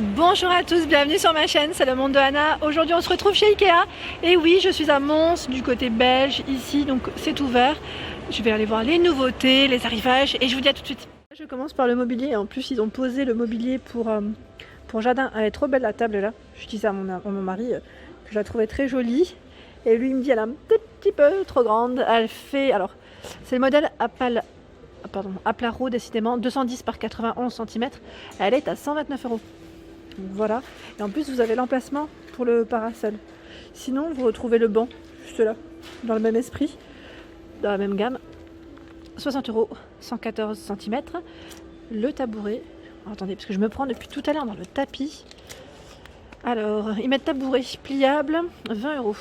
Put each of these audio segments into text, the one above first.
Bonjour à tous, bienvenue sur ma chaîne, c'est le monde de Anna. Aujourd'hui on se retrouve chez Ikea. Et oui, je suis à Mons, du côté belge, ici, donc c'est ouvert. Je vais aller voir les nouveautés, les arrivages et je vous dis à tout de suite. Je commence par le mobilier. En plus ils ont posé le mobilier pour jardin. Elle est trop belle la table là. Je dis ça à mon mari, que je la trouvais très jolie. Et lui il me dit elle est un petit peu trop grande. Elle fait, alors c'est le modèle Aplaro décidément, 210 par 91 cm. Elle est à 129 €. Donc voilà, et en plus vous avez l'emplacement pour le parasol. Sinon vous retrouvez le banc, juste là, dans le même esprit, dans la même gamme. 60 €, 114 cm. Le tabouret, oh, attendez, parce que je me prends depuis tout à l'heure dans le tapis. Alors, ils mettent tabouret pliable, 20 €.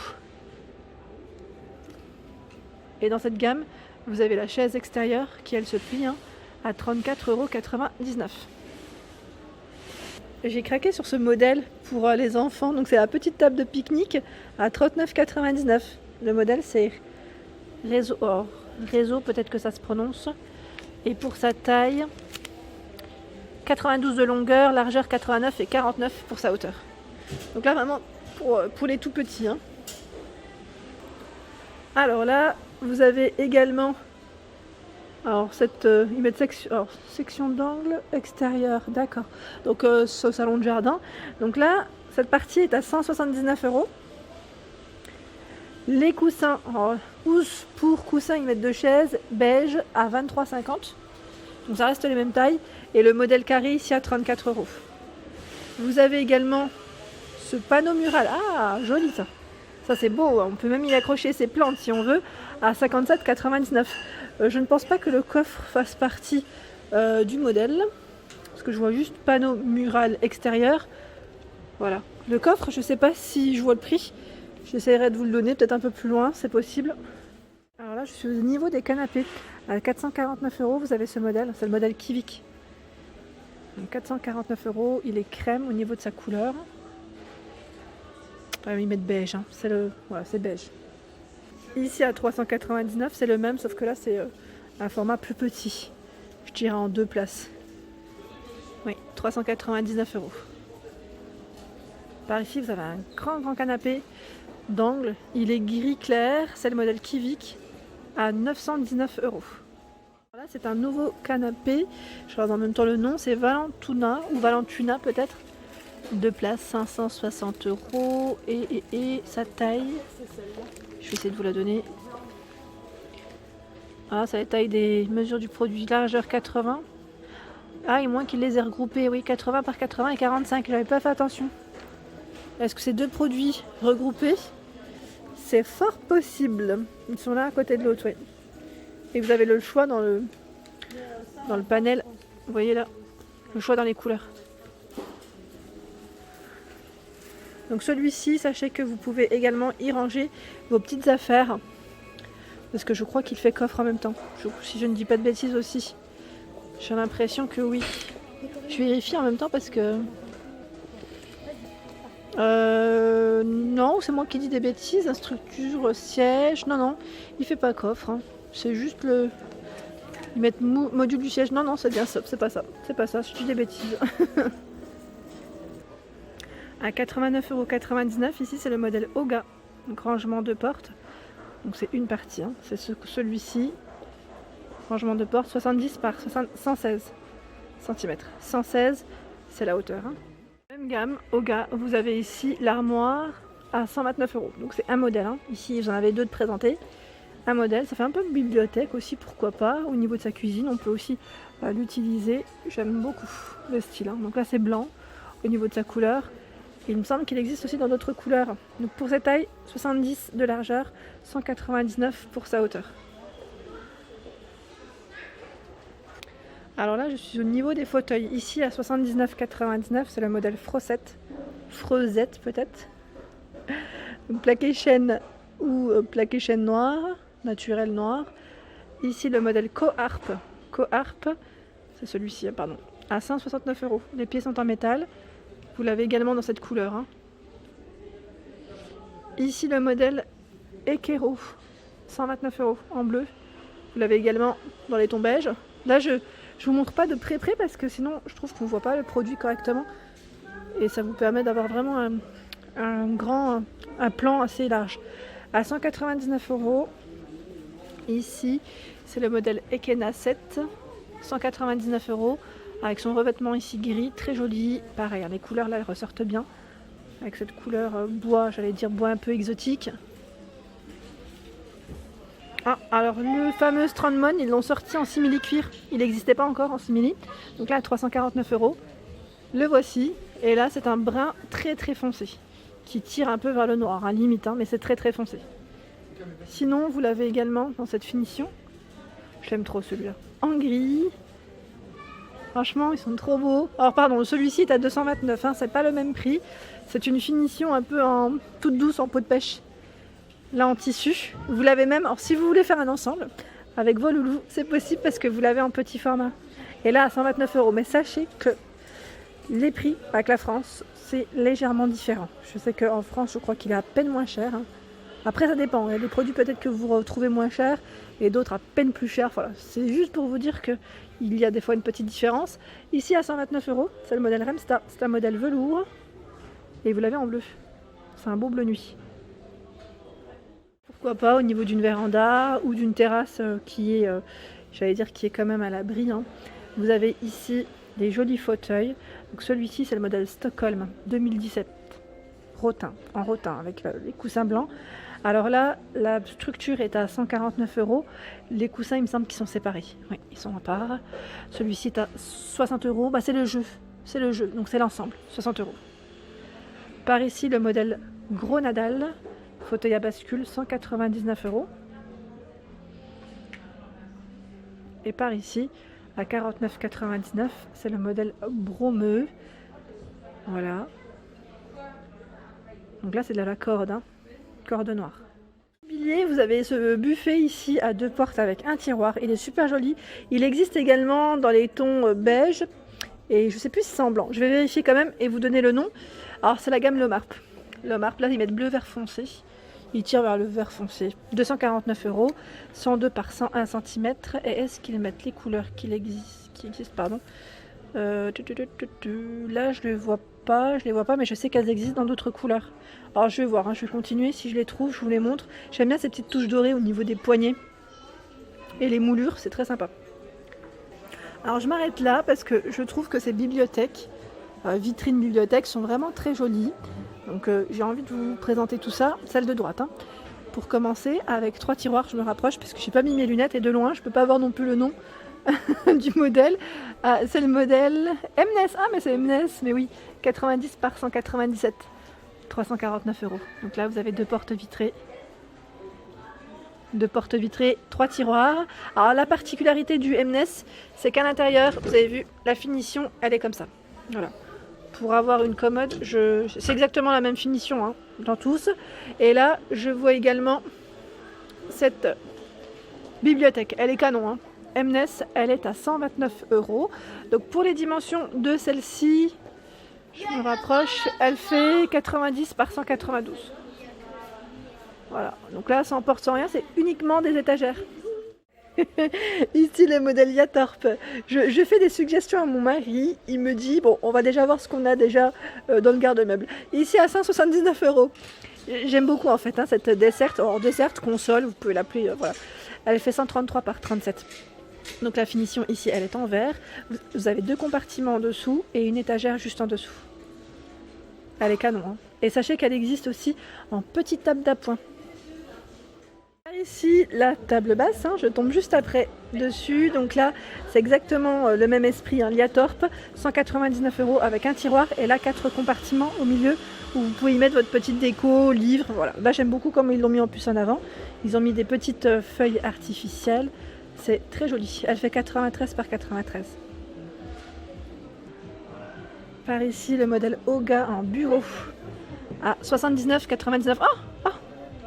Et dans cette gamme, vous avez la chaise extérieure qui elle se plie à 34,99 €. J'ai craqué sur ce modèle pour les enfants, donc c'est la petite table de pique-nique à 39,99 €. Le modèle c'est Réseau, peut-être que ça se prononce. Et pour sa taille, 92 de longueur, largeur 89 et 49 pour sa hauteur. Donc là vraiment pour les tout petits. Alors là, vous avez également... Alors, ils mettent section d'angle extérieur, d'accord. Donc, ce salon de jardin. Donc là, cette partie est à 179 €. Les coussins, pour coussins, ils mettent deux chaises beige à 23,50 €. Donc, ça reste les mêmes tailles. Et le modèle carré ici à 34 €. Vous avez également ce panneau mural. Ah, joli ça. Ça, c'est beau. On peut même y accrocher ses plantes si on veut à 57,99 €. Je ne pense pas que le coffre fasse partie du modèle, parce que je vois juste panneau mural extérieur. Voilà. Le coffre, je ne sais pas si je vois le prix. J'essaierai de vous le donner peut-être un peu plus loin, c'est possible. Alors là, je suis au niveau des canapés. À 449 €, vous avez ce modèle. C'est le modèle Kivik. Donc 449 €. Il est crème au niveau de sa couleur. Ils mettent beige. C'est beige. Ici à 399, c'est le même, sauf que là c'est un format plus petit. Je dirais en 2 places. Oui, 399 €. Par ici, vous avez un grand canapé d'angle. Il est gris clair, c'est le modèle Kivik à 919 €. Voilà, c'est un nouveau canapé. Je regarde en même temps le nom, c'est Valentuna ou Valentuna peut-être. 2 places, 560 € et sa taille. Je vais essayer de vous la donner. Ah, c'est la taille des mesures du produit. Largeur 80. Ah, et moins qu'il les ait regroupés. Oui, 80 par 80 et 45. J'avais pas fait attention. Est-ce que c'est deux produits regroupés? C'est fort possible. Ils sont là à côté de l'autre, oui. Et vous avez le choix dans le panel. Vous voyez là, le choix dans les couleurs. Donc celui-ci, sachez que vous pouvez également y ranger vos petites affaires. Parce que je crois qu'il fait coffre en même temps. Si je ne dis pas de bêtises aussi. J'ai l'impression que oui. Je vérifie en même temps parce que... non, c'est moi qui dis des bêtises. Structure, siège... Non, il fait pas coffre. C'est juste le... Ils mettent module du siège. Non, c'est bien ça. C'est pas ça. Je dis des bêtises. À 89,99 €, ici c'est le modèle Oga, donc rangement de porte. Donc c'est une partie, c'est celui-ci. Rangement de porte 70 par 116 cm. 116, c'est la hauteur. Même gamme, Oga, vous avez ici l'armoire à 129 €. Donc c'est un modèle. Ici j'en avais deux de présentés. Un modèle, ça fait un peu bibliothèque aussi, pourquoi pas. Au niveau de sa cuisine, on peut aussi l'utiliser. J'aime beaucoup le style. Donc là c'est blanc au niveau de sa couleur. Il me semble qu'il existe aussi dans d'autres couleurs. Donc pour cette taille, 70 de largeur, 199 pour sa hauteur. Alors là, je suis au niveau des fauteuils. Ici à 79,99 €, c'est le modèle Frosette peut-être. Plaqué chêne ou plaqué chêne noir, naturel noir. Ici le modèle Coharp, c'est celui-ci, pardon, à 169 €. Les pieds sont en métal. Vous l'avez également dans cette couleur. Ici le modèle Ekero, 129 € en bleu. Vous l'avez également dans les tons beige. Là je vous montre pas de près parce que sinon je trouve qu'on voit pas le produit correctement. et ça vous permet d'avoir vraiment un plan assez large. À 199 €, ici c'est le modèle Ekena 7, 199 € avec son revêtement ici gris, très joli. Pareil, les couleurs là elles ressortent bien avec cette couleur bois, j'allais dire bois un peu exotique. Ah, alors le fameux Strandmon, ils l'ont sorti en simili cuir, il n'existait pas encore en simili, donc là à 349 €. Le voici, et là c'est un brun très très foncé qui tire un peu vers le noir, hein, limite, hein, mais c'est très très foncé. Sinon vous l'avez également dans cette finition, j'aime trop celui-là, en gris. Franchement ils sont trop beaux. Alors pardon, celui-ci est à 229 €, hein, c'est pas le même prix, c'est une finition un peu en toute douce en peau de pêche. Là en tissu, vous l'avez même, alors si vous voulez faire un ensemble avec vos loulous, c'est possible parce que vous l'avez en petit format. Et là à 129 €, mais sachez que les prix avec la France, c'est légèrement différent. Je sais qu'en France, je crois qu'il est à peine moins cher, hein. Après ça dépend, il y a des produits peut-être que vous retrouvez moins cher et d'autres à peine plus cher. Voilà, c'est juste pour vous dire qu'il y a des fois une petite différence. Ici à 129 €, c'est le modèle Remsta, c'est un modèle velours et vous l'avez en bleu. C'est un beau bleu nuit. Pourquoi pas au niveau d'une véranda ou d'une terrasse qui est, j'allais dire, qui est quand même à l'abri, hein. Vous avez ici des jolis fauteuils. Donc celui-ci c'est le modèle Stockholm 2017, en rotin avec les coussins blancs. Alors là, la structure est à 149 €. Les coussins, il me semble qu'ils sont séparés. Oui, ils sont à part. Celui-ci est à 60 €. Bah, c'est le jeu, donc c'est l'ensemble, 60 €. Par ici, le modèle Gros Nadal, fauteuil à bascule, 199 €. Et par ici, à 49,99 €, c'est le modèle Bromeux. Voilà. Donc là, c'est de la corde, hein. Corde noire. Vous avez ce buffet ici à 2 portes avec un tiroir, il est super joli. Il existe également dans les tons beige et je sais plus si c'est en blanc. Je vais vérifier quand même et vous donner le nom. Alors c'est la gamme Lomarp. Lomarp, là ils mettent bleu vert foncé. Ils tirent vers le vert foncé. 249 €, 102 par 101 cm. Et est-ce qu'ils mettent les couleurs qui existent, pardon. Là je les vois pas, mais je sais qu'elles existent dans d'autres couleurs. Alors je vais voir, hein, je vais continuer, si je les trouve, je vous les montre. J'aime bien ces petites touches dorées au niveau des poignets et les moulures, c'est très sympa. Alors je m'arrête là parce que je trouve que ces bibliothèques, vitrines bibliothèques, sont vraiment très jolies. Donc j'ai envie de vous présenter tout ça. Celle de droite, hein. Pour commencer, avec 3 tiroirs, je me rapproche parce que j'ai pas mis mes lunettes et de loin, je peux pas voir non plus le nom du modèle. C'est le modèle Mnes. Ah mais c'est Mnes, mais oui, 90 par 197, 349 €. Donc là vous avez 2 portes vitrées. 2 portes vitrées, 3 tiroirs. Alors la particularité du Mnes, c'est qu'à l'intérieur, vous avez vu, la finition, elle est comme ça. Voilà. Pour avoir une commode, c'est exactement la même finition, hein, dans tous. Et là, je vois également cette bibliothèque. Elle est canon, hein. Mnes, elle est à 129 €. Donc pour les dimensions de celle-ci, je me rapproche, elle fait 90 par 192. Voilà, donc là, sans porte, sans rien, c'est uniquement des étagères. Ici, le modèle Yatorp. Je fais des suggestions à mon mari. Il me dit, bon, on va déjà voir ce qu'on a déjà dans le garde-meuble. Ici, à 179 €. J'aime beaucoup, en fait, hein, cette desserte. Or, desserte, console, vous pouvez l'appeler, voilà. Elle fait 133 par 37. Donc la finition ici, elle est en verre. Vous avez 2 compartiments en dessous et une étagère juste en dessous. Elle est canon, hein. Et sachez qu'elle existe aussi en petite table d'appoint. Ici, la table basse, hein, je tombe juste après dessus. Donc là, c'est exactement le même esprit, hein, Yatorp, 199 € avec un tiroir et là 4 compartiments au milieu où vous pouvez y mettre votre petite déco, livre. Voilà. Là, j'aime beaucoup comme ils l'ont mis en plus en avant. Ils ont mis des petites feuilles artificielles. C'est très joli. Elle fait 93 par 93. Par ici, le modèle Oga en bureau à 79,99. Oh,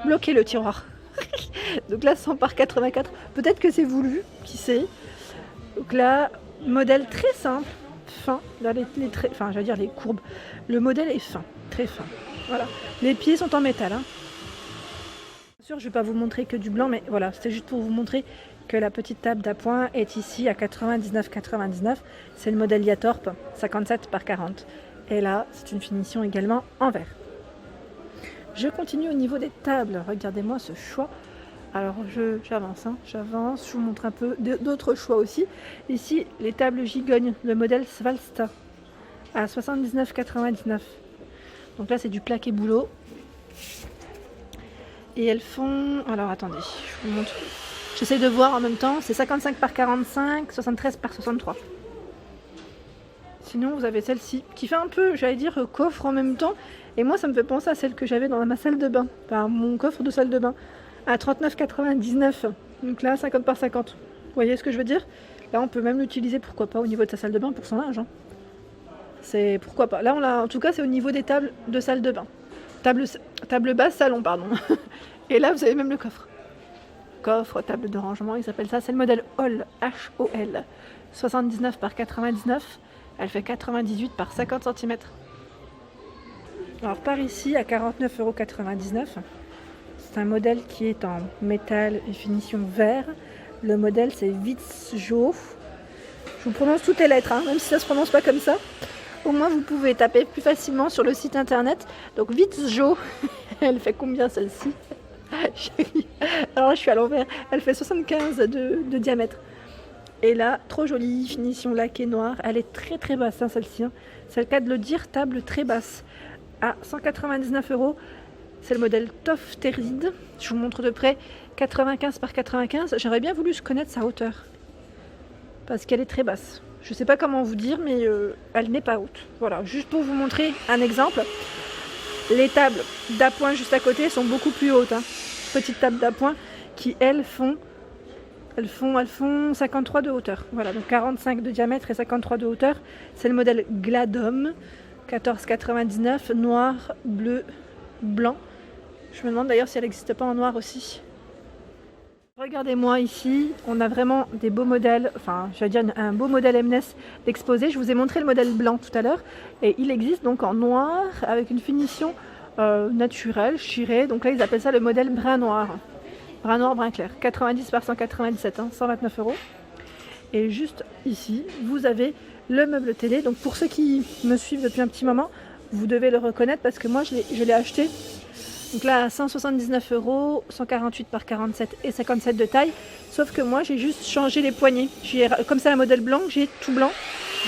bloqué le tiroir. Donc là, 100 par 84. Peut-être que c'est voulu, qui sait. Donc là, modèle très simple, fin. Là, enfin, j'allais dire les courbes. Le modèle est fin, très fin. Voilà. Les pieds sont en métal, hein. Bien sûr, je ne vais pas vous montrer que du blanc, mais voilà, c'était juste pour vous montrer que la petite table d'appoint est ici à 99,99. C'est le modèle Yatorp, 57 par 40. Et là, c'est une finition également en verre. Je continue au niveau des tables. Regardez-moi ce choix. Alors j'avance, j'avance, je vous montre un peu d'autres choix aussi. Ici, les tables gigognes, le modèle Svalsta à 79,99. Donc là, c'est du plaqué boulot. Et elles font... Alors attendez, je vous montre. J'essaie de voir en même temps. C'est 55 par 45, 73 par 63. Sinon, vous avez celle-ci qui fait un peu, j'allais dire, coffre en même temps. Et moi, ça me fait penser à celle que j'avais dans ma salle de bain. Enfin, mon coffre de salle de bain. À 39,99. Donc là, 50 par 50. Vous voyez ce que je veux dire? Là, on peut même l'utiliser, pourquoi pas, au niveau de sa salle de bain pour son linge. C'est pourquoi pas. Là, on l'a. En tout cas, c'est au niveau des tables de salle de bain. Table basse, salon, pardon. Et là, vous avez même le coffre. Coffre, table de rangement, ils appellent ça. C'est le modèle Hall, H-O-L. 79 par 99. Elle fait 98 par 50 cm. Alors, par ici, à 49,99 €. C'est un modèle qui est en métal et finition verre. Le modèle, c'est Vitzjo. Je vous prononce toutes les lettres, même si ça ne se prononce pas comme ça. Au moins, vous pouvez taper plus facilement sur le site internet. Donc, Vitzjo, elle fait combien celle-ci? Alors là, je suis à l'envers. Elle fait 75 de diamètre. Et là, trop jolie, finition laquée noire. Elle est très très basse, celle-ci. C'est le cas de le dire, table très basse. À 199 €. C'est le modèle Tofterid. Je vous montre de près. 95 par 95. J'aurais bien voulu connaître sa hauteur. Parce qu'elle est très basse. Je ne sais pas comment vous dire, mais elle n'est pas haute. Voilà, juste pour vous montrer un exemple. Les tables d'appoint juste à côté sont beaucoup plus hautes. Petites tables d'appoint qui, elles font 53 de hauteur. Voilà, donc 45 de diamètre et 53 de hauteur. C'est le modèle Gladom. 14,99, noir, bleu, blanc. Je me demande d'ailleurs si elle n'existe pas en noir aussi. Regardez-moi ici, on a vraiment des beaux modèles, enfin je vais dire un beau modèle M&S d'exposé. Je vous ai montré le modèle blanc tout à l'heure et il existe donc en noir avec une finition naturelle, chirée. Donc là ils appellent ça le modèle brun noir, brun clair. 90 par 197, 129 €. Et juste ici, vous avez le meuble télé. Donc pour ceux qui me suivent depuis un petit moment, vous devez le reconnaître parce que moi je l'ai acheté. Donc là à 179 €, 148 par 47 et 57 de taille. Sauf que moi j'ai juste changé les poignées. Comme c'est un modèle blanc, j'ai tout blanc.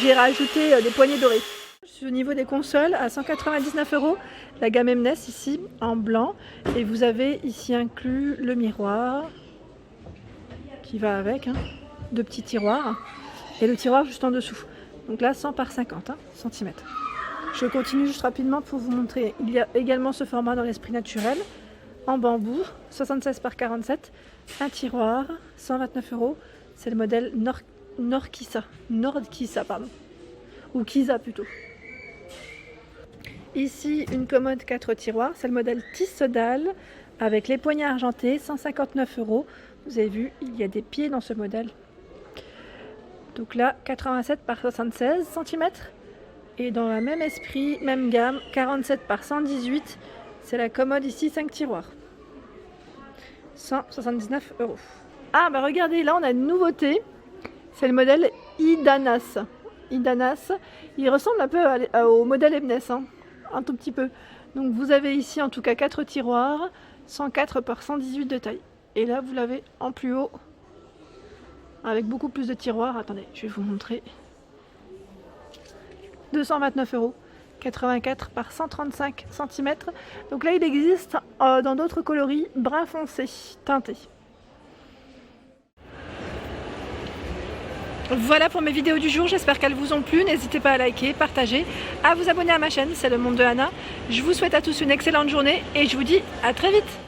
J'ai rajouté des poignées dorées. Je suis au niveau des consoles à 199 €. La gamme M&S ici en blanc. Et vous avez ici inclus le miroir qui va avec. 2 petits tiroirs. Et le tiroir juste en dessous. Donc là 100 par 50 cm. Je continue juste rapidement pour vous montrer. Il y a également ce format dans l'esprit naturel, en bambou, 76 par 47, un tiroir, 129 €. C'est le modèle Nordkisa, pardon, ou Kisa plutôt. Ici, une commode 4 tiroirs, c'est le modèle Tissodal, avec les poignées argentées, 159 €. Vous avez vu, il y a des pieds dans ce modèle. Donc là, 87 par 76 cm. Et dans le même esprit, même gamme, 47 par 118, c'est la commode ici, 5 tiroirs. 179 €. Ah bah regardez, là on a une nouveauté. C'est le modèle Idanas. Idanas, il ressemble un peu au modèle M&S, un tout petit peu. Donc vous avez ici en tout cas 4 tiroirs, 104 par 118 de taille. Et là vous l'avez en plus haut, avec beaucoup plus de tiroirs. Attendez, je vais vous montrer. 229 €, 84 par 135 cm. Donc là, il existe dans d'autres coloris brun foncé, teinté. Voilà pour mes vidéos du jour, j'espère qu'elles vous ont plu. N'hésitez pas à liker, partager, à vous abonner à ma chaîne, c'est le monde de Anna. Je vous souhaite à tous une excellente journée et je vous dis à très vite.